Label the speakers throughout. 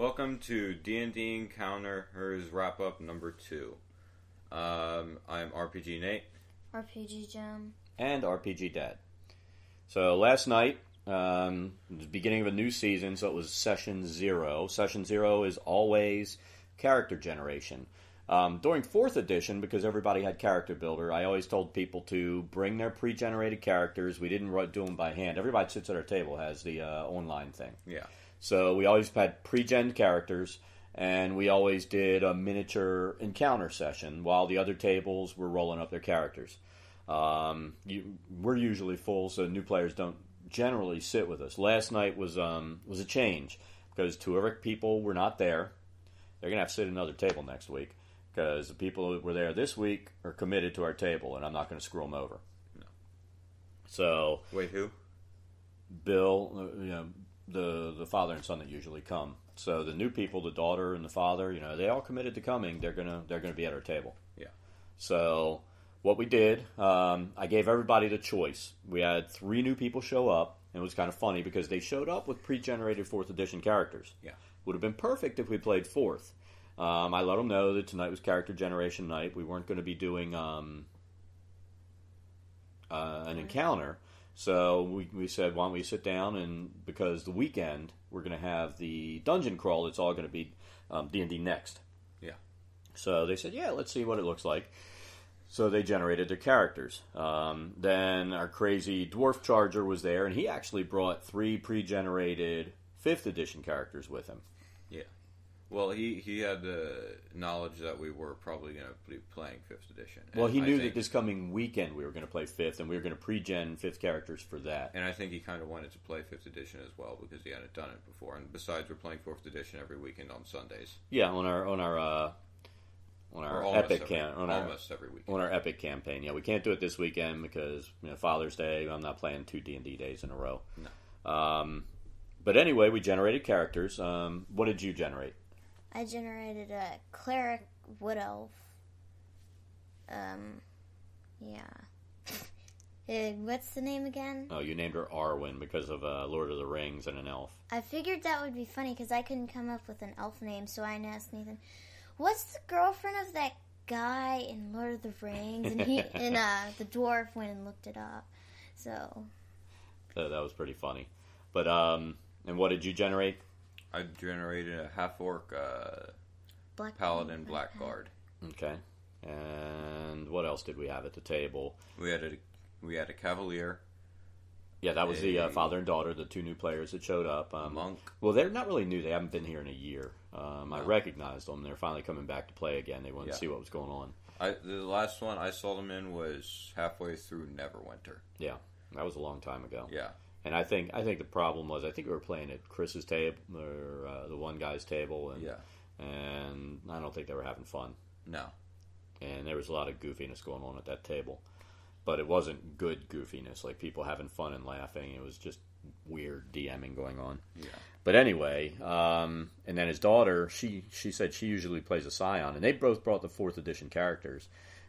Speaker 1: Welcome to D&D Encounters Wrapup number 2. I'm RPGNate.
Speaker 2: RPGGEM.
Speaker 3: And RPGDad. So last night, the beginning of a new season, so it was Session 0. Session 0 is always character generation. During 4th edition, because everybody had Character Builder, I always told people to bring their pre-generated characters. We didn't do them by hand. Everybody that sits at our table has the online thing.
Speaker 1: Yeah.
Speaker 3: So we always had pre-gen characters, and we always did a miniature encounter session while the other tables were rolling up their characters. We're usually full, so new players don't generally sit with us. Last night was a change because 2 of our people were not there. They're going to have to sit at another table next week because the people that were there this week are committed to our table, and I'm not going to screw them over.
Speaker 1: No.
Speaker 3: So
Speaker 1: Wait, who?
Speaker 3: Bill, the father and son that usually come. So the new people, the daughter and the father, they all committed to coming. They're gonna be at our table.
Speaker 1: Yeah.
Speaker 3: So what we did, I gave everybody the choice. We had 3 new people show up, and it was kind of funny because they showed up with pre-generated 4th edition characters.
Speaker 1: Yeah.
Speaker 3: Would have been perfect if we played 4th. I let them know that tonight was character generation night. We weren't going to be doing an encounter. So we said, why don't we sit down, and because the weekend we're going to have the dungeon crawl, it's all going to be D&D Next.
Speaker 1: Yeah.
Speaker 3: So they said, yeah, let's see what it looks like. So they generated their characters. Then our crazy dwarf charger was there, and he actually brought 3 pre-generated 5th edition characters with him.
Speaker 1: Yeah. Well, he had the knowledge that we were probably going to be playing 5th edition.
Speaker 3: Well, he knew that this coming weekend we were going to play 5th, and we were going to pre-gen 5th characters for that.
Speaker 1: And I think he kind of wanted to play 5th edition as well because he hadn't done it before. And besides, we're playing 4th edition every weekend on Sundays.
Speaker 3: Yeah, on our epic
Speaker 1: almost every weekend.
Speaker 3: On our epic campaign. Yeah, we can't do it this weekend because Father's Day. I'm not playing 2 D&D days in a row.
Speaker 1: No.
Speaker 3: But anyway, we generated characters. What did you generate?
Speaker 2: I generated a cleric wood elf. What's the name again?
Speaker 3: Oh, you named her Arwen because of Lord of the Rings and an elf.
Speaker 2: I figured that would be funny because I couldn't come up with an elf name, so I asked Nathan, what's the girlfriend of that guy in Lord of the Rings? And the dwarf went and looked it up. So
Speaker 3: that was pretty funny. But and what did you generate?
Speaker 1: I generated a half-orc paladin blackguard.
Speaker 3: Okay. And what else did we have at the table?
Speaker 1: We had a cavalier.
Speaker 3: Yeah, that was the father and daughter, the 2 new players that showed up.
Speaker 1: Monk.
Speaker 3: Well, they're not really new. They haven't been here in a year.
Speaker 1: No.
Speaker 3: I recognized them. They're finally coming back to play again. They wanted to see what was going on.
Speaker 1: The last one I saw them in was halfway through Neverwinter.
Speaker 3: Yeah, that was a long time ago.
Speaker 1: Yeah.
Speaker 3: And I think the problem was we were playing at Chris's table or the one guy's table, and I don't think they were having fun.
Speaker 1: No. And
Speaker 3: there was a lot of goofiness going on at that table, but it wasn't good goofiness, like people having fun and laughing. It was just weird DMing going on.
Speaker 1: Yeah.
Speaker 3: But anyway, and then his daughter, she said she usually plays a Scion, and they both brought the 4th edition characters,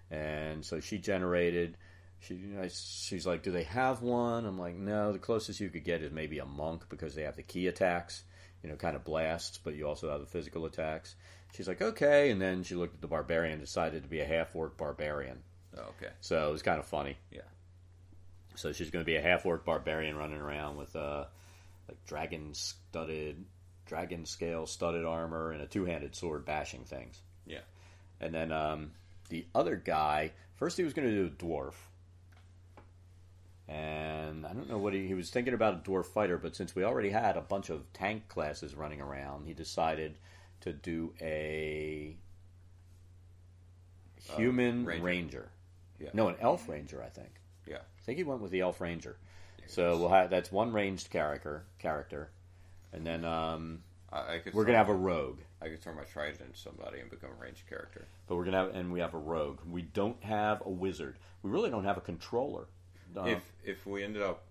Speaker 3: and so she generated. She's like, do they have one? I'm like, no, the closest you could get is maybe a monk because they have the key attacks, kind of blasts, but you also have the physical attacks. She's like, okay, and then she looked at the barbarian and decided to be a half-orc barbarian.
Speaker 1: Oh, okay.
Speaker 3: So it was kind of funny.
Speaker 1: Yeah.
Speaker 3: So she's going to be a half-orc barbarian running around with dragon scale studded armor and a 2-handed sword bashing things.
Speaker 1: Yeah.
Speaker 3: And then the other guy, first he was going to do a dwarf. And I don't know what he was thinking about a dwarf fighter, but since we already had a bunch of tank classes running around, he decided to do a human ranger.
Speaker 1: Yeah.
Speaker 3: No, an elf ranger, I think.
Speaker 1: Yeah.
Speaker 3: I think he went with the elf ranger.
Speaker 1: Yes.
Speaker 3: So that's 1 ranged character, and then we're gonna have a rogue.
Speaker 1: I could throw my trident into somebody and become a ranged character.
Speaker 3: But we have a rogue. We don't have a wizard. We really don't have a controller.
Speaker 1: If we end up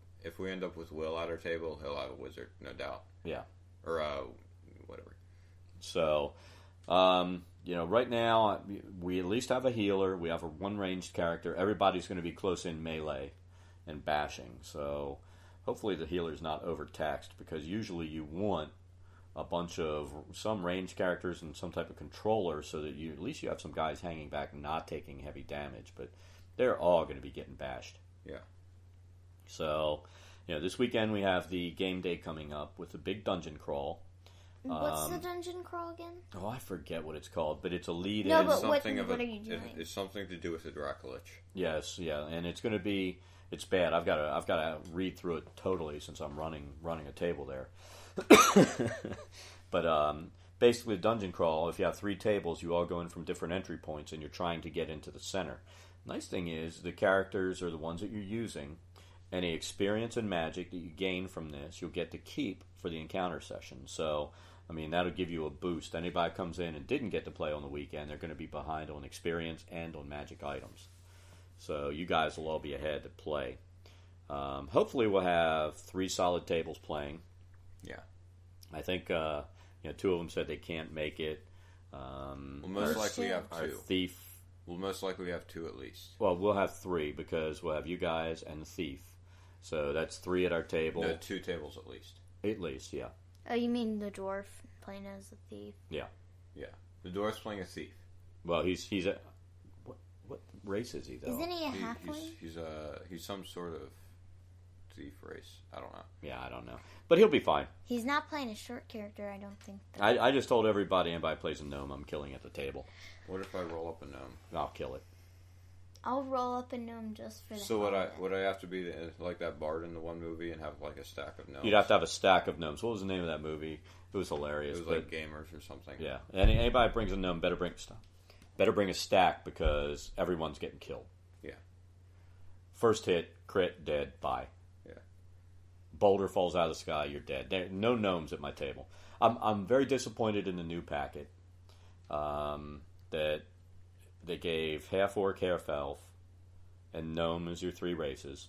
Speaker 1: with Will at our table, he'll have a wizard, no doubt.
Speaker 3: Yeah.
Speaker 1: Or whatever.
Speaker 3: So, right now we at least have a healer. We have a 1 ranged character. Everybody's going to be close in melee and bashing. So, hopefully the healer's not overtaxed because usually you want a bunch of some ranged characters and some type of controller, so that you at least you have some guys hanging back, not taking heavy damage. But they're all going to be getting bashed.
Speaker 1: Yeah.
Speaker 3: So, this weekend we have the game day coming up with a big dungeon crawl.
Speaker 2: What's the dungeon crawl again?
Speaker 3: Oh, I forget what it's called, but it's a lead-in.
Speaker 2: No, but what
Speaker 1: something
Speaker 2: are you doing?
Speaker 1: It's something to do with the Draculich.
Speaker 3: Yes, yeah, and it's going to be. It's bad. I've got to read through it totally since I'm running a table there. But basically, dungeon crawl. If you have 3 tables, you all go in from different entry points, and you're trying to get into the center. Nice thing is the characters are the ones that you're using. Any experience and magic that you gain from this, you'll get to keep for the encounter session. So, I mean, that'll give you a boost. Anybody comes in and didn't get to play on the weekend, they're going to be behind on experience and on magic items. So you guys will all be ahead to play. Hopefully we'll have 3 solid tables playing.
Speaker 1: Yeah.
Speaker 3: I think 2 of them said they can't make it.
Speaker 1: We'll most likely have 2.
Speaker 3: Our Thief.
Speaker 1: We'll most likely have 2 at least.
Speaker 3: Well, we'll have 3 because we'll have you guys and the Thief. So that's 3 at our table.
Speaker 1: No, 2 tables at least.
Speaker 3: At least, yeah.
Speaker 2: Oh, you mean the dwarf playing as a thief?
Speaker 3: Yeah.
Speaker 1: Yeah. The dwarf's playing a thief.
Speaker 3: Well, he's a... What race is he, though?
Speaker 2: Isn't he a halfling?
Speaker 1: He's some sort of thief race. I don't know.
Speaker 3: Yeah, I don't know. But he'll be fine.
Speaker 2: He's not playing a short character, I don't think.
Speaker 3: I just told everybody plays a gnome, I'm killing at the table.
Speaker 1: What if I roll up a gnome?
Speaker 3: I'll kill it.
Speaker 2: I'll roll up a gnome just for the
Speaker 1: So
Speaker 2: hell of it.
Speaker 1: would I have to be like that bard in the one movie and have like a stack of gnomes?
Speaker 3: You'd have to have a stack of gnomes. What was the name of that movie? It was hilarious.
Speaker 1: It was like Gamers or something.
Speaker 3: Yeah. Anybody brings a gnome better bring a stack because everyone's getting killed.
Speaker 1: Yeah.
Speaker 3: First hit, crit, dead, bye.
Speaker 1: Yeah.
Speaker 3: Boulder falls out of the sky, you're dead. There no gnomes at my table. I'm very disappointed in the new packet that they gave half orc, half elf, and gnome as your 3 races.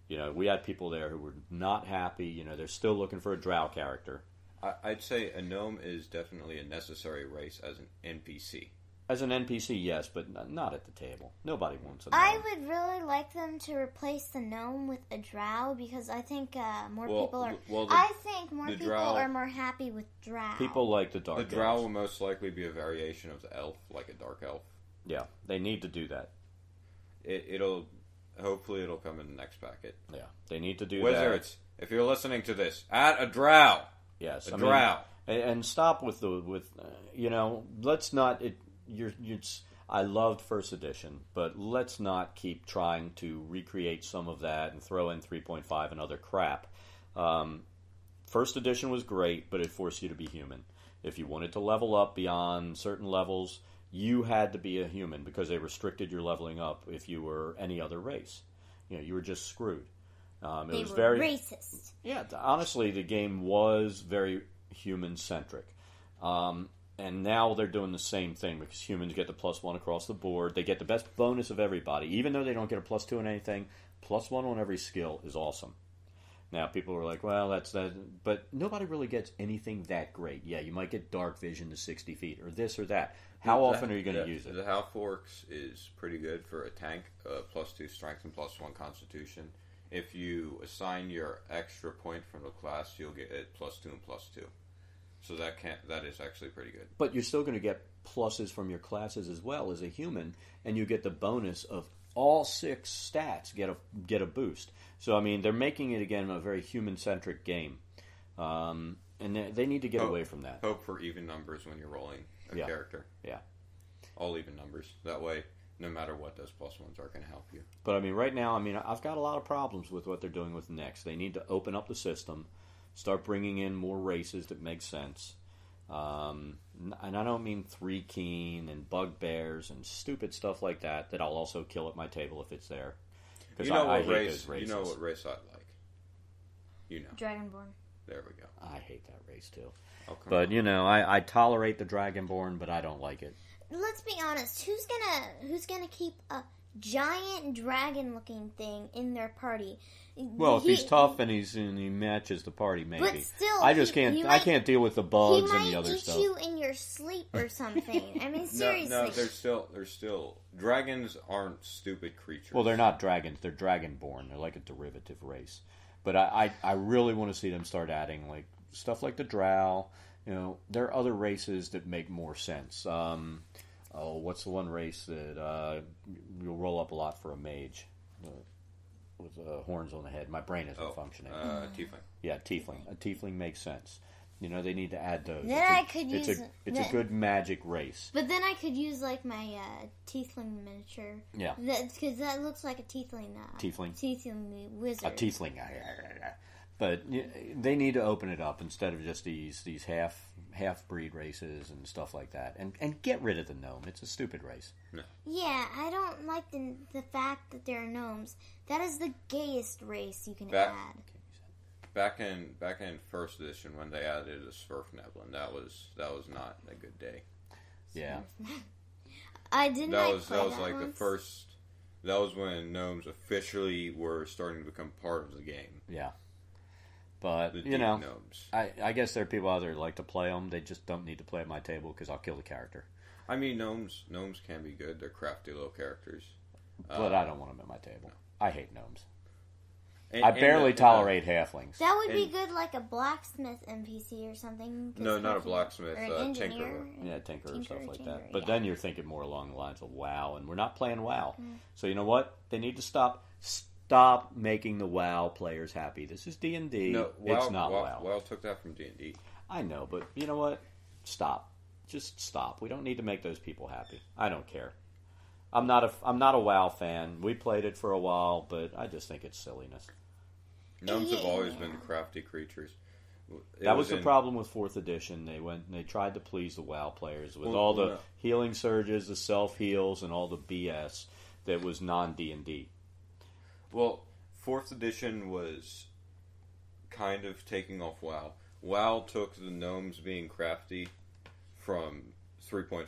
Speaker 3: We had people there who were not happy. They're still looking for a drow character.
Speaker 1: I'd say a gnome is definitely a necessary race as an NPC.
Speaker 3: As an NPC, yes, but not at the table. Nobody wants a gnome.
Speaker 2: I would really like them to replace the gnome with a drow because I think more people are. I think more people are more happy with drow.
Speaker 3: People like the dark.
Speaker 1: The drow will most likely be a variation of the elf, like a dark elf.
Speaker 3: Yeah, they need to do that.
Speaker 1: Hopefully it'll come in the next packet.
Speaker 3: Yeah, they need to do
Speaker 1: Wizards, if you're listening to this, add a drow.
Speaker 3: Yes,
Speaker 1: a drow.
Speaker 3: And stop with let's not. I loved first edition, but let's not keep trying to recreate some of that and throw in 3.5 and other crap. First edition was great, but it forced you to be human. If you wanted to level up beyond certain levels, you had to be a human because they restricted your leveling up if you were any other race. You were just screwed. It was very
Speaker 2: racist.
Speaker 3: Yeah, honestly, the game was very human-centric. And now they're doing the same thing because humans get the +1 across the board. They get the best bonus of everybody. Even though they don't get a +2 in anything, +1 on every skill is awesome. Now, people are like, well, that's that. But nobody really gets anything that great. Yeah, you might get dark vision to 60 feet or this or that. How often are you going to use it?
Speaker 1: The Half Orcs is pretty good for a tank, +2 strength and +1 constitution. If you assign your extra point from the class, you'll get it +2 and +2. So that is actually pretty good.
Speaker 3: But you're still going to get pluses from your classes as well as a human, and you get the bonus of all 6 stats get a boost. So I mean, they're making it again a very human-centric game, and they need to get away from that.
Speaker 1: Hope for even numbers when you're rolling a character.
Speaker 3: Yeah,
Speaker 1: all even numbers. That way, no matter what, those +1s are going to help you.
Speaker 3: But I mean, right now, I've got a lot of problems with what they're doing with Next. They need to open up the system. Start bringing in more races that make sense. And I don't mean 3 keen and bugbears and stupid stuff like that I'll also kill at my table if it's there. Because I hate those races.
Speaker 1: You know what race I like?
Speaker 2: Dragonborn.
Speaker 1: There we go.
Speaker 3: I hate that race too.
Speaker 1: Oh,
Speaker 3: but, I tolerate the Dragonborn, but I don't like it.
Speaker 2: Let's be honest. Who's gonna keep a giant dragon-looking thing in their party?
Speaker 3: Well, if he's tough and he matches the party, maybe.
Speaker 2: But still,
Speaker 3: I can't deal with the bugs and the other stuff.
Speaker 2: He might eat you in your sleep or something. I mean, seriously.
Speaker 1: No, they're still dragons aren't stupid creatures.
Speaker 3: Well, they're not dragons. They're dragonborn. They're like a derivative race. But I really want to see them start adding like stuff like the drow, there are other races that make more sense. What's the one race that you'll roll up a lot for a mage with horns on the head? My brain isn't functioning.
Speaker 1: Tiefling.
Speaker 3: Yeah, tiefling. A tiefling makes sense. They need to add those.
Speaker 2: Then
Speaker 3: It's a good magic race.
Speaker 2: But then I could use like my tiefling miniature.
Speaker 3: Yeah.
Speaker 2: Because that looks like a tiefling. Tiefling wizard.
Speaker 3: A tiefling. But they need to open it up instead of just these half breed races and stuff like that, and get rid of the gnome. It's a stupid race.
Speaker 1: No.
Speaker 2: Yeah, I don't like the fact that there are gnomes. That is the gayest race you can add.
Speaker 1: Back in first edition when they added a Sverfneblin, that was not a good day.
Speaker 3: Yeah.
Speaker 1: That was like the first. That was when gnomes officially were starting to become part of the game.
Speaker 3: Yeah. But,
Speaker 1: gnomes.
Speaker 3: I guess there are people out there that like to play them. They just don't need to play at my table because I'll kill the character.
Speaker 1: I mean, gnomes can be good. They're crafty little characters.
Speaker 3: But I don't want them at my table. No. I hate gnomes. I barely tolerate halflings.
Speaker 2: That would be good, like a blacksmith NPC or something.
Speaker 1: No, not a blacksmith.
Speaker 2: Or an
Speaker 1: tinkerer.
Speaker 3: Yeah, tinkerer or stuff like that. But then you're thinking more along the lines of WoW, and we're not playing WoW. So you know what? They need to stop making the WoW players happy. This is D&D.
Speaker 1: No,
Speaker 3: it's not WoW.
Speaker 1: WoW took that from D&D.
Speaker 3: I know, but you know what? Stop. Just stop. We don't need to make those people happy. I don't care. I'm not a WoW fan. We played it for a while, but I just think it's silliness.
Speaker 1: Gnomes have always been crafty creatures.
Speaker 3: That was the problem with 4th edition. They tried to please the WoW players with all the healing surges, the self-heals, and all the BS that was non-D&D.
Speaker 1: Well, 4th edition was kind of taking off WoW. WoW took the gnomes being crafty from 3.5.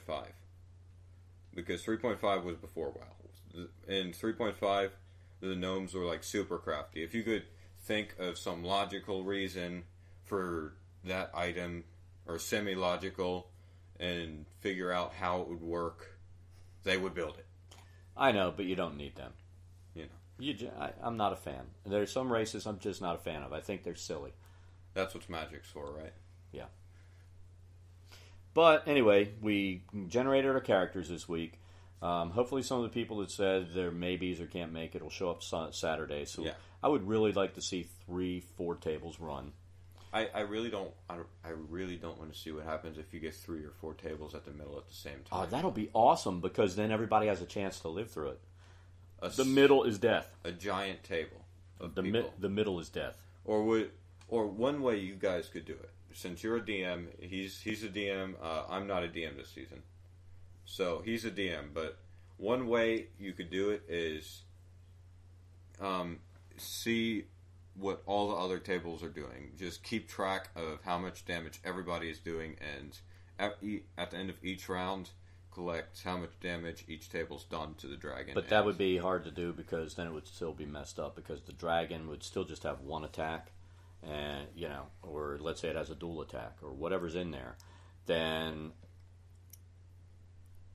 Speaker 1: Because 3.5 was before WoW. In 3.5, the gnomes were like super crafty. If you could think of some logical reason for that item, or semi-logical, and figure out how it would work, they would build it.
Speaker 3: I know, but you don't need them. I'm not a fan. There's some races I'm just not a fan of. I think they're silly.
Speaker 1: That's what Magic's for, right?
Speaker 3: Yeah. But anyway, we generated our characters this week. Hopefully some of the people that said they're maybes or can't make it will show up Saturday. So yeah. I would really like to see 3-4 tables run.
Speaker 1: I really don't want to see what happens if you get 3 or 4 tables at the middle at the same time.
Speaker 3: Oh, that'll be awesome because then everybody has a chance to live through it. The middle is death.
Speaker 1: A giant table of
Speaker 3: the
Speaker 1: people.
Speaker 3: The middle is death.
Speaker 1: Or one way you guys could do it. Since you're a DM, he's a DM. I'm not a DM this season, so he's a DM. But one way you could do it is see what all the other tables are doing. Just keep track of how much damage everybody is doing, and at the end of each round, collect how much damage each table's done to the dragon.
Speaker 3: But that would be hard to do because then it would still be messed up because the dragon would still just have one attack, and or let's say it has a dual attack or whatever's in there, then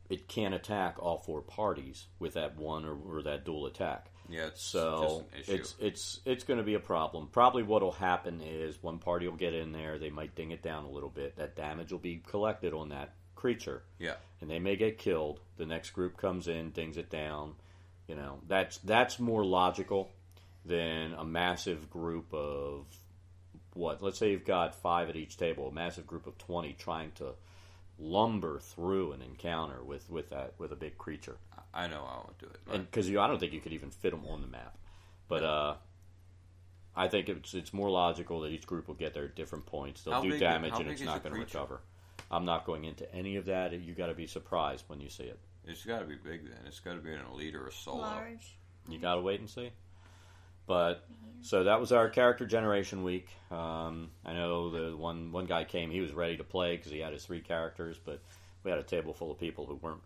Speaker 3: it can't attack all 4 parties with that one or that dual attack.
Speaker 1: Yeah, it's
Speaker 3: so
Speaker 1: just an issue.
Speaker 3: It's going to be a problem. Probably what'll happen is one party will get in there, they might ding it down a little bit. That damage will be collected on that creature.
Speaker 1: Yeah.
Speaker 3: And they may get killed. The next group comes in, dings it down. That's more logical than a massive group of what? Let's say you've got 5 at each table, a massive group of 20 trying to lumber through an encounter with a big creature.
Speaker 1: I know I won't do it. Right?
Speaker 3: And because I don't think you could even fit them on the map. But I think it's more logical that each group will get their different points. They'll do damage and it's not going to recover. I'm not going into any of that. You got to be surprised when you see it.
Speaker 1: It's got to be big then. It's got to be an elite or a solo.
Speaker 2: Large.
Speaker 3: You got to wait and see. But so that was our character generation week. I know the one guy came. He was ready to play because he had his 3 characters, but we had a table full of people who weren't.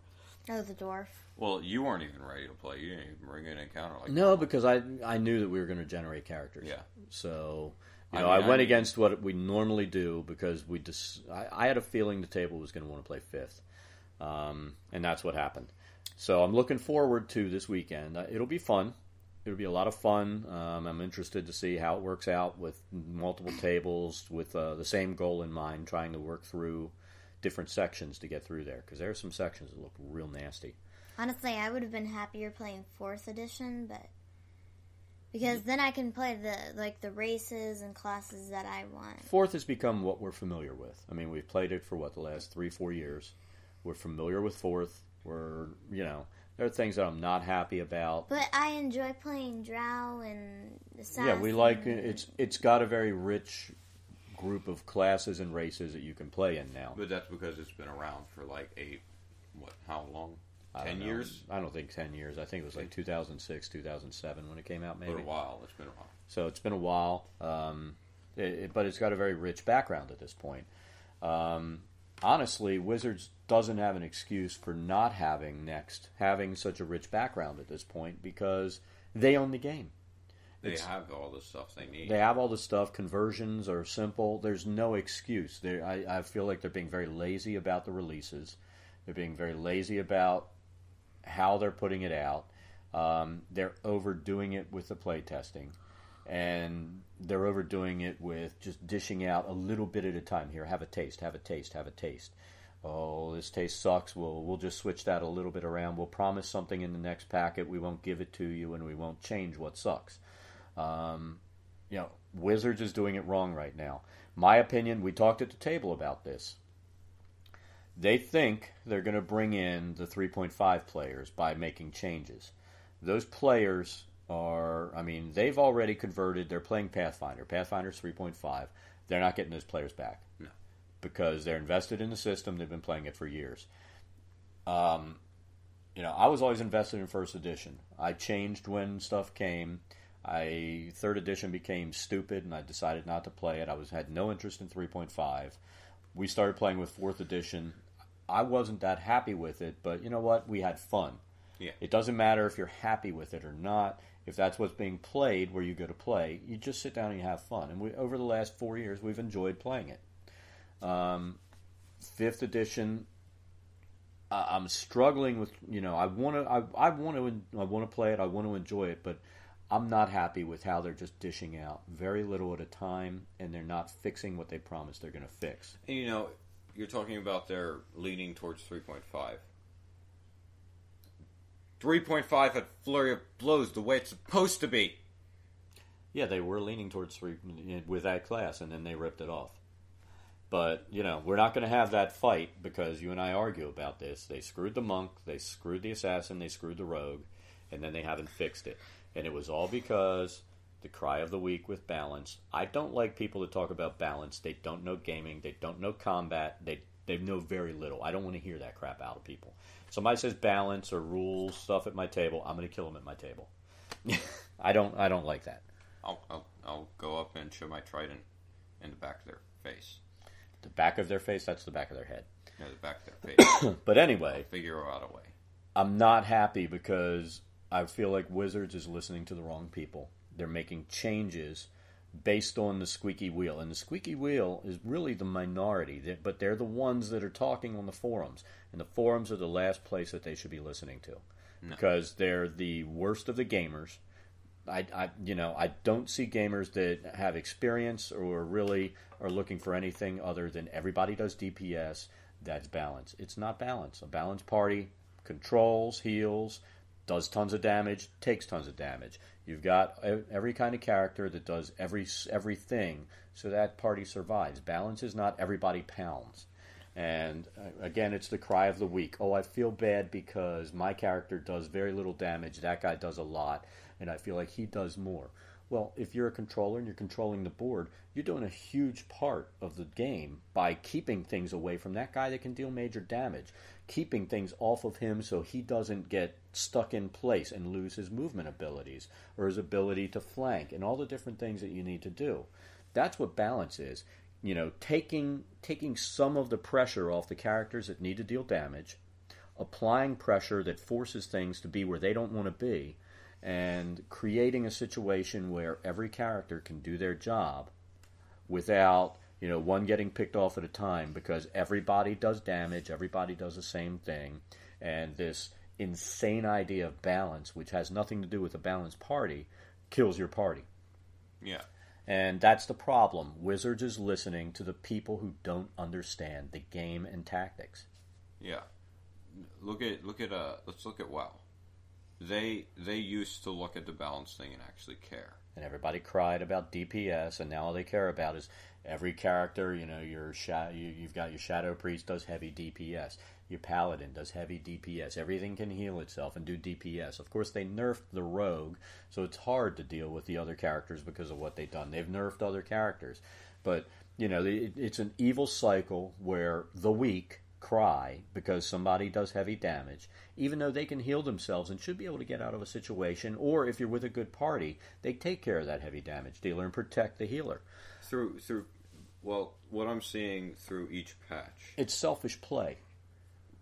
Speaker 2: Oh, the dwarf.
Speaker 1: Well, you weren't even ready to play. You didn't even bring an encounter like that.
Speaker 3: No, because I knew that we were going to generate characters.
Speaker 1: Yeah.
Speaker 3: So I went against what we normally do because I had a feeling the table was going to want to play 5th, and that's what happened. So I'm looking forward to this weekend. It'll be fun. it'll be a lot of fun. I'm interested to see how it works out with multiple tables with the same goal in mind, trying to work through different sections to get through there, because there are some sections that look real nasty.
Speaker 2: Honestly, I would have been happier playing 4th edition, but because then I can play the races and classes that I want.
Speaker 3: 4th has become what we're familiar with. I mean, we've played it for the last 3-4 years. We're familiar with 4th. There are things that I'm not happy about.
Speaker 2: But I enjoy playing Drow and Assassin.
Speaker 3: Yeah, we like it. It's got a very rich group of classes and races that you can play in now.
Speaker 1: But that's because it's been around for how long? 10 years?
Speaker 3: I don't think 10 years. I think it was like 2006, 2007 when it came out, maybe.
Speaker 1: For a while. It's been a while.
Speaker 3: So it's been a while. But it's got a very rich background at this point. Honestly, Wizards doesn't have an excuse for not having such a rich background at this point, because they own the game.
Speaker 1: They have all the stuff they need.
Speaker 3: They have all the stuff. Conversions are simple. There's no excuse. I feel like they're being very lazy about the releases. They're being very lazy about how they're putting it out. They're overdoing it with the playtesting. And they're overdoing it with just dishing out a little bit at a time. Here, have a taste, have a taste, have a taste. Oh, this taste sucks. We'll just switch that a little bit around. We'll promise something in the next packet. We won't give it to you, and we won't change what sucks. Wizards is doing it wrong right now. My opinion, we talked at the table about this. They think they're going to bring in the 3.5 players by making changes. Those players they've already converted. They're playing Pathfinder. Pathfinder's 3.5. They're not getting those players back.
Speaker 1: No.
Speaker 3: Because they're invested in the system. They've been playing it for years. I was always invested in first edition. I changed when stuff came. Third edition became stupid, and I decided not to play it. I had no interest in 3.5. We started playing with 4th edition. I wasn't that happy with it, but you know what? We had fun.
Speaker 1: Yeah. It
Speaker 3: doesn't matter if you're happy with it or not. If that's what's being played where you go to play, you just sit down and you have fun. And over the last 4 years, we've enjoyed playing it. 5th edition, I'm struggling with. I want to play it. I want to enjoy it, but I'm not happy with how they're just dishing out very little at a time, and they're not fixing what they promised they're going to fix.
Speaker 1: And you're talking about they're leaning towards 3.5. 3.5 had Flurry of Blows the way it's supposed to be.
Speaker 3: Yeah, they were leaning towards 3 with that class, and then they ripped it off. But, we're not going to have that fight because you and I argue about this. They screwed the monk, they screwed the assassin, they screwed the rogue, and then they haven't fixed it. And it was all because the cry of the week with balance. I don't like people that talk about balance. They don't know gaming. They don't know combat. They know very little. I don't want to hear that crap out of people. Somebody says balance or rules stuff at my table, I'm going to kill them at my table. I don't like that.
Speaker 1: I'll go up and show my trident in the back of their face.
Speaker 3: The back of their face? That's the back of their head.
Speaker 1: Yeah, the back of their face.
Speaker 3: But anyway,
Speaker 1: I'll figure out a way.
Speaker 3: I'm not happy because I feel like Wizards is listening to the wrong people. They're making changes based on the squeaky wheel. And the squeaky wheel is really the minority, but they're the ones that are talking on the forums. And the forums are the last place that they should be listening to. No. Because they're the worst of the gamers. I don't see gamers that have experience or really are looking for anything other than everybody does DPS. That's balance. It's not balance. A balanced party controls, heals, does tons of damage, takes tons of damage. You've got every kind of character that does everything, so that party survives. Balance is not everybody pounds. And again, it's the cry of the week. Oh, I feel bad because my character does very little damage. That guy does a lot, and I feel like he does more. Well, if you're a controller and you're controlling the board, you're doing a huge part of the game by keeping things away from that guy that can deal major damage, keeping things off of him so he doesn't get stuck in place and lose his movement abilities or his ability to flank and all the different things that you need to do. That's what balance is. Taking some of the pressure off the characters that need to deal damage, applying pressure that forces things to be where they don't want to be, and creating a situation where every character can do their job without, one getting picked off at a time because everybody does damage, everybody does the same thing, and this insane idea of balance, which has nothing to do with a balanced party, kills your party.
Speaker 1: Yeah.
Speaker 3: And that's the problem. Wizards is listening to the people who don't understand the game and tactics.
Speaker 1: Yeah. Let's look at WoW. They used to look at the balance thing and actually care.
Speaker 3: And everybody cried about DPS, and now all they care about is every character. You know, you've got your Shadow Priest does heavy DPS. Your Paladin does heavy DPS. Everything can heal itself and do DPS. Of course, they nerfed the Rogue, so it's hard to deal with the other characters because of what they've done. They've nerfed other characters. But, you know, it's an evil cycle where the weak cry because somebody does heavy damage, even though they can heal themselves and should be able to get out of a situation, or if you're with a good party, they take care of that heavy damage dealer and protect the healer.
Speaker 1: Well, what I'm seeing through each patch,
Speaker 3: it's selfish play.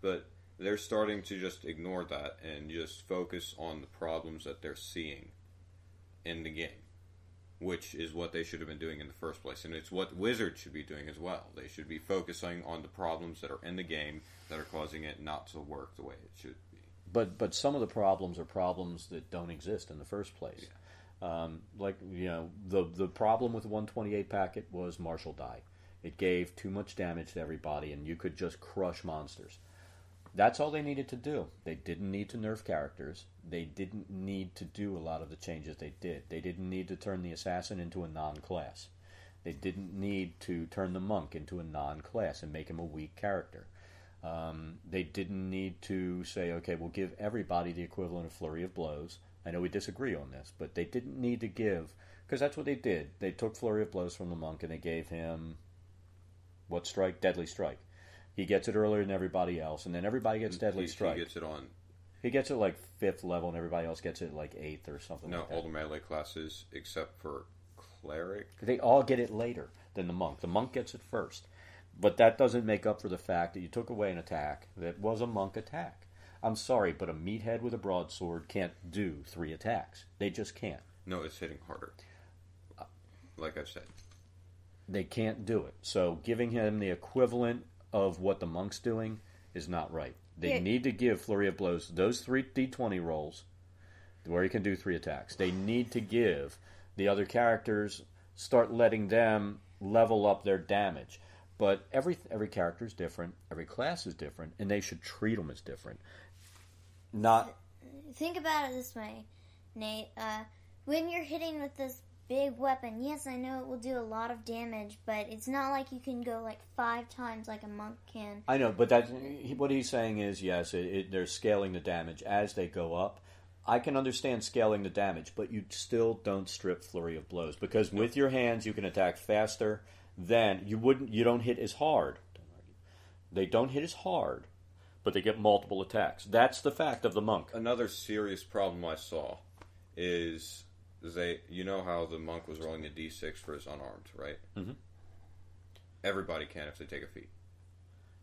Speaker 1: But they're starting to just ignore that and just focus on the problems that they're seeing in the game, which is what they should have been doing in the first place. And it's what Wizards should be doing as well. They should be focusing on the problems that are in the game that are causing it not to work the way it should be.
Speaker 3: But some of the problems are problems that don't exist in the first place. Yeah. Like, you know, the problem with the 128 packet was Martial Die. It gave too much damage to everybody, and you could just crush monsters. That's all they needed to do. They didn't need to nerf characters. They didn't need to do a lot of the changes they did. They didn't need to turn the assassin into a non-class. They didn't need to turn the monk into a non-class and make him a weak character. They didn't need to say, okay, we'll give everybody the equivalent of Flurry of Blows. I know we disagree on this, but they didn't need to give, because that's what they did. They took Flurry of Blows from the monk and they gave him, what strike? Deadly Strike. He gets it earlier than everybody else, and then everybody gets Deadly Strike.
Speaker 1: He gets it on...
Speaker 3: He gets it like 5th level, and everybody else gets it like 8th or something like that.
Speaker 1: No, all the melee classes except for Cleric.
Speaker 3: They all get it later than the monk. The monk gets it first. But that doesn't make up for the fact that you took away an attack that was a monk attack. I'm sorry, but a meathead with a broadsword can't do 3 attacks. They just can't.
Speaker 1: No, it's hitting harder. Like I've said.
Speaker 3: They can't do it. So giving him the equivalent of what the monk's doing is not right. They need to give Flurry of Blows those 3 D20 rolls where he can do 3 attacks. They need to give the other characters, start letting them level up their damage. But every character is different, every class is different, and they should treat them as different. Not
Speaker 2: think about it this way, Nate. When you're hitting with this big weapon, yes, I know it will do a lot of damage, but it's not like you can go like 5 times like a monk can.
Speaker 3: I know, but what he's saying is, yes, they're scaling the damage as they go up. I can understand scaling the damage, but you still don't strip Flurry of Blows, because with your hands you can attack faster than you don't hit as hard. They don't hit as hard, but they get multiple attacks. That's the fact of the monk.
Speaker 1: Another serious problem I saw is you know how the monk was rolling a d6 for his unarmed, right?
Speaker 3: Mm-hmm.
Speaker 1: Everybody can if they take a feat.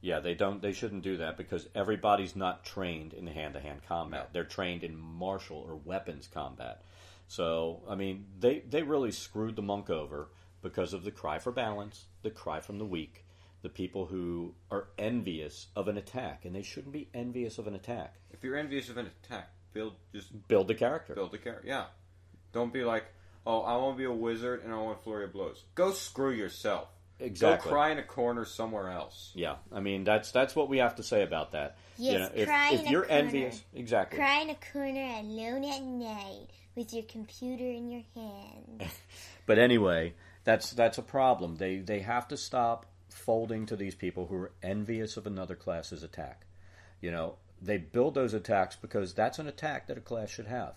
Speaker 3: Yeah, they shouldn't do that because everybody's not trained in hand-to-hand combat. No. They're trained in martial or weapons combat. So, I mean, they really screwed the monk over because of the cry for balance, the cry from the weak, the people who are envious of an attack, and they shouldn't be envious of an attack.
Speaker 1: If you're envious of an attack, build
Speaker 3: the character.
Speaker 1: Build the character, yeah. Don't be like, oh, I want to be a wizard and I want Flurry of Blows. Go screw yourself.
Speaker 3: Exactly.
Speaker 1: Go cry in a corner somewhere else.
Speaker 3: Yeah, I mean that's what we have to say about that.
Speaker 2: Yes,
Speaker 3: you know,
Speaker 2: cry
Speaker 3: if you're envious, exactly.
Speaker 2: Cry in a corner alone at night with your computer in your hand.
Speaker 3: But anyway, that's a problem. They have to stop folding to these people who are envious of another class's attack. You know, they build those attacks because that's an attack that a class should have.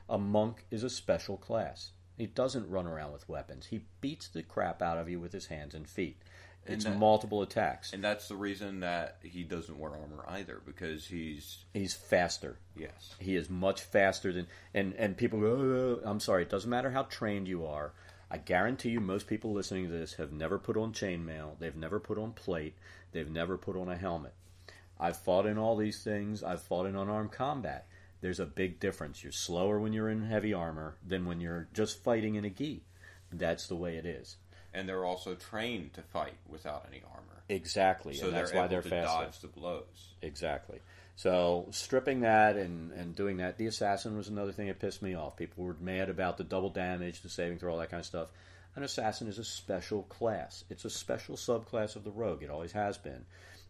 Speaker 3: A monk is a special class. He doesn't run around with weapons. He beats the crap out of you with his hands and feet. It's multiple attacks.
Speaker 1: And that's the reason that he doesn't wear armor either, because he's
Speaker 3: faster.
Speaker 1: Yes.
Speaker 3: He is much faster than... And people go, oh, I'm sorry, it doesn't matter how trained you are. I guarantee you most people listening to this have never put on chainmail. They've never put on plate. They've never put on a helmet. I've fought in all these things. I've fought in unarmed combat. There's a big difference. You're slower when you're in heavy armor than when you're just fighting in a gi. That's the way it is.
Speaker 1: And they're also trained to fight without any armor.
Speaker 3: Exactly.
Speaker 1: So
Speaker 3: and that's
Speaker 1: they're
Speaker 3: why they're
Speaker 1: able to
Speaker 3: faster.
Speaker 1: dodge the blows.
Speaker 3: Exactly. So stripping that and doing that, the assassin was another thing that pissed me off. People were mad about the double damage, the saving throw, all that kind of stuff. An assassin is a special class. It's a special subclass of the rogue. It always has been.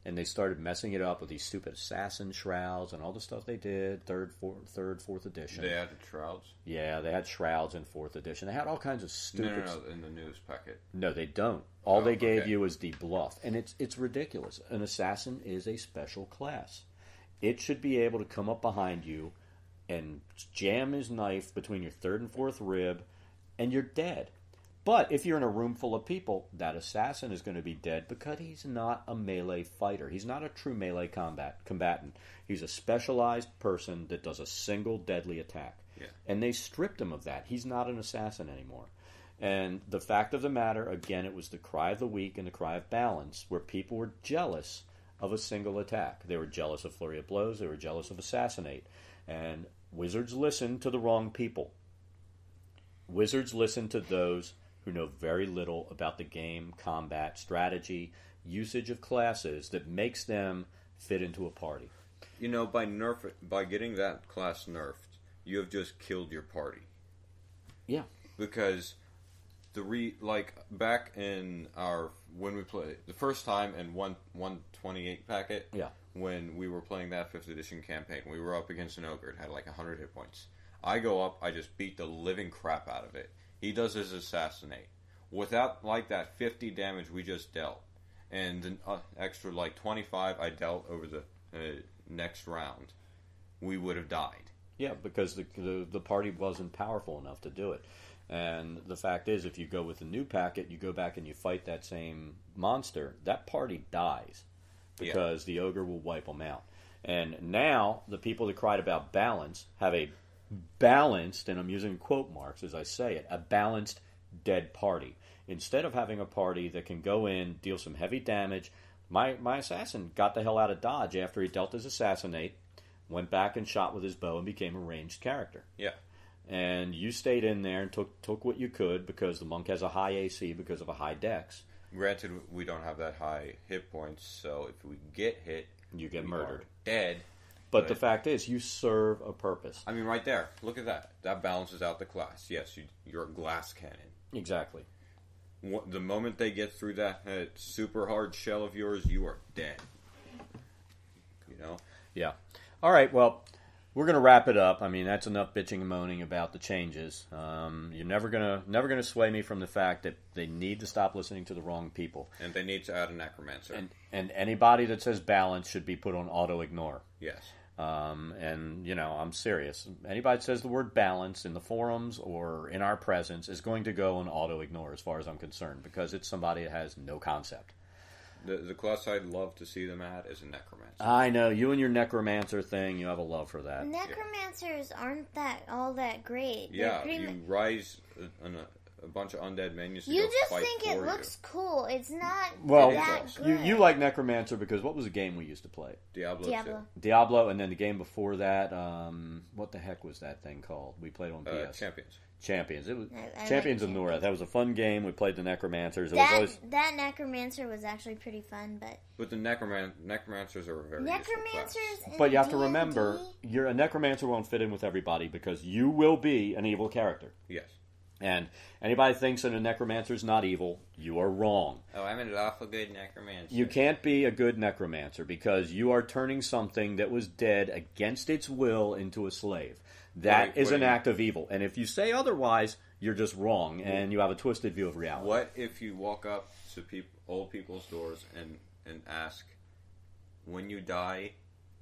Speaker 3: And they started messing it up with these stupid assassin shrouds and all the stuff they did, third, fourth edition.
Speaker 1: They added shrouds?
Speaker 3: Yeah, they had shrouds in 4th edition. They had all kinds of stupid...
Speaker 1: No, in the news packet.
Speaker 3: No, they don't. All they gave you is the bluff. And it's ridiculous. An assassin is a special class. It should be able to come up behind you and jam his knife between your 3rd and 4th rib, and you're dead. But if you're in a room full of people, that assassin is going to be dead because he's not a melee fighter. He's not a true melee combatant. He's a specialized person that does a single deadly attack.
Speaker 1: Yeah.
Speaker 3: And they stripped him of that. He's not an assassin anymore. And the fact of the matter, again, it was the cry of the weak and the cry of balance, where people were jealous of a single attack. They were jealous of Flurry of Blows. They were jealous of Assassinate. And Wizards listened to the wrong people. Wizards listened to those who know very little about the game, combat, strategy, usage of classes that makes them fit into a party.
Speaker 1: You know, by getting that class nerfed, you have just killed your party.
Speaker 3: Yeah.
Speaker 1: Because back in when we played the first time in 128 packet,
Speaker 3: yeah,
Speaker 1: when we were playing that 5th edition campaign, we were up against an ogre. It had like 100 hit points. I go up, I just beat the living crap out of it. He does his assassinate. Without that 50 damage we just dealt, and an extra 25 I dealt over the next round, we would have died.
Speaker 3: Yeah, because the party wasn't powerful enough to do it. And the fact is, if you go with the new packet, you go back and you fight that same monster, that party dies because the ogre will wipe them out. And now the people that cried about balance have a balanced, and I'm using quote marks as I say it, a balanced dead party. Instead of having a party that can go in, deal some heavy damage, my assassin got the hell out of dodge after he dealt his assassinate, went back and shot with his bow and became a ranged character.
Speaker 1: Yeah.
Speaker 3: And you stayed in there and took what you could because the monk has a high AC because of a high dex.
Speaker 1: Granted, we don't have that high hit points, so if we get hit,
Speaker 3: you get murdered.
Speaker 1: Dead.
Speaker 3: But the fact is, you serve a purpose.
Speaker 1: I mean, right there. Look at that. That balances out the class. Yes, you're a glass cannon.
Speaker 3: Exactly.
Speaker 1: The moment they get through that super hard shell of yours, you are dead. You know?
Speaker 3: Yeah. All right, well, we're going to wrap it up. I mean, that's enough bitching and moaning about the changes. You're never gonna sway me from the fact that they need to stop listening to the wrong people.
Speaker 1: And they need to add a necromancer.
Speaker 3: And anybody that says balance should be put on auto-ignore.
Speaker 1: Yes.
Speaker 3: And, I'm serious. Anybody that says the word balance in the forums or in our presence is going to go on auto-ignore as far as I'm concerned, because it's somebody that has no concept.
Speaker 1: The class I'd love to see them at is a necromancer.
Speaker 3: I know. You and your necromancer thing, you have a love for that.
Speaker 2: Necromancers aren't all that great.
Speaker 1: Yeah, you rise a bunch of undead minions to
Speaker 2: You
Speaker 1: go
Speaker 2: just
Speaker 1: fight
Speaker 2: think
Speaker 1: for
Speaker 2: it looks cool. It's not that good.
Speaker 3: You like necromancer because what was the game we used to play?
Speaker 1: Diablo.
Speaker 3: And then the game before that, what the heck was that thing called? We played on PS. Champions. It was Champions of North. That was a fun game. We played the necromancers.
Speaker 2: That necromancer was actually pretty fun,
Speaker 1: but the necromancers are a very useful class.
Speaker 3: But you have to remember, a necromancer won't fit in with everybody because you will be an evil character.
Speaker 1: Yes.
Speaker 3: And anybody thinks that a necromancer is not evil, you are wrong.
Speaker 1: Oh, I'm an awful good necromancer.
Speaker 3: You can't be a good necromancer because you are turning something that was dead against its will into a slave. That is an act of evil. And if you say otherwise, you're just wrong and you have a twisted view of reality.
Speaker 1: What if you walk up to old people's doors and ask, when you die,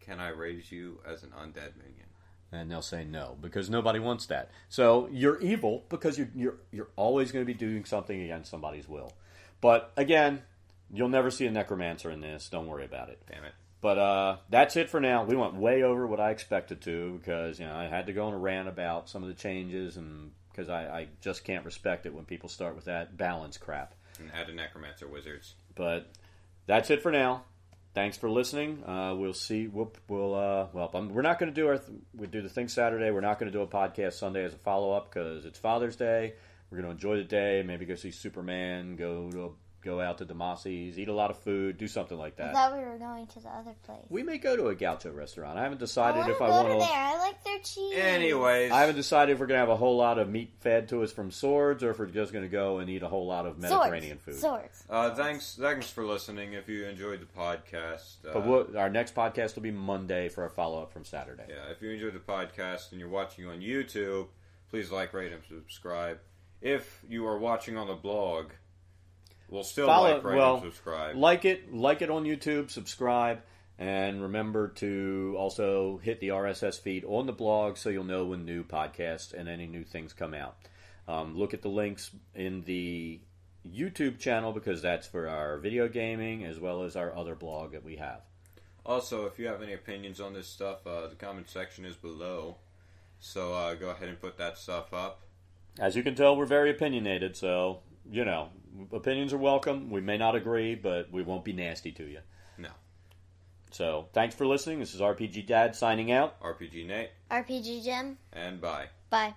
Speaker 1: can I raise you as an undead minion?
Speaker 3: And they'll say no, because nobody wants that. So you're evil because you're always going to be doing something against somebody's will. But again, you'll never see a necromancer in this. Don't worry about it.
Speaker 1: Damn it.
Speaker 3: But that's it for now. We went way over what I expected to because I had to go on a rant about some of the changes, and because I just can't respect it when people start with that balance crap.
Speaker 1: And add a necromancer, wizards.
Speaker 3: But that's it for now. Thanks for listening. We'll see. We're not going to do we do the thing Saturday. We're not going to do a podcast Sunday as a follow up because it's Father's Day. We're going to enjoy the day. Maybe go see Superman. Go go out to Demasi's, eat a lot of food, do something like
Speaker 2: I
Speaker 3: that.
Speaker 2: thought we were going to the other place.
Speaker 3: We may go to a Gaucho restaurant. I haven't
Speaker 2: I
Speaker 3: decided
Speaker 2: want
Speaker 3: if
Speaker 2: to
Speaker 3: I
Speaker 2: go
Speaker 3: want
Speaker 2: to
Speaker 3: to.
Speaker 2: there. I like their cheese.
Speaker 1: Anyways,
Speaker 3: I haven't decided if we're going to have a whole lot of meat fed to us from Swords, or if we're just going to go and eat a whole lot of Mediterranean food.
Speaker 2: Swords.
Speaker 1: thanks for listening. If you enjoyed the podcast,
Speaker 3: But our next podcast will be Monday for a follow up from Saturday.
Speaker 1: yeah, if you enjoyed the podcast and you're watching on YouTube, please like, rate, and subscribe. If you are watching on the blog, we'll still like, rate, and subscribe.
Speaker 3: Like it on YouTube, subscribe, and remember to also hit the RSS feed on the blog so you'll know when new podcasts and any new things come out. Look at the links in the YouTube channel because that's for our video gaming as well as our other blog that we have.
Speaker 1: Also, if you have any opinions on this stuff, the comment section is below. So go ahead and put that stuff up.
Speaker 3: As you can tell, we're very opinionated, so, opinions are welcome. We may not agree, but we won't be nasty to you.
Speaker 1: No.
Speaker 3: So, thanks for listening. This is RPGDad signing out.
Speaker 1: RPGNate.
Speaker 2: RPGGEM.
Speaker 1: And bye.
Speaker 2: Bye.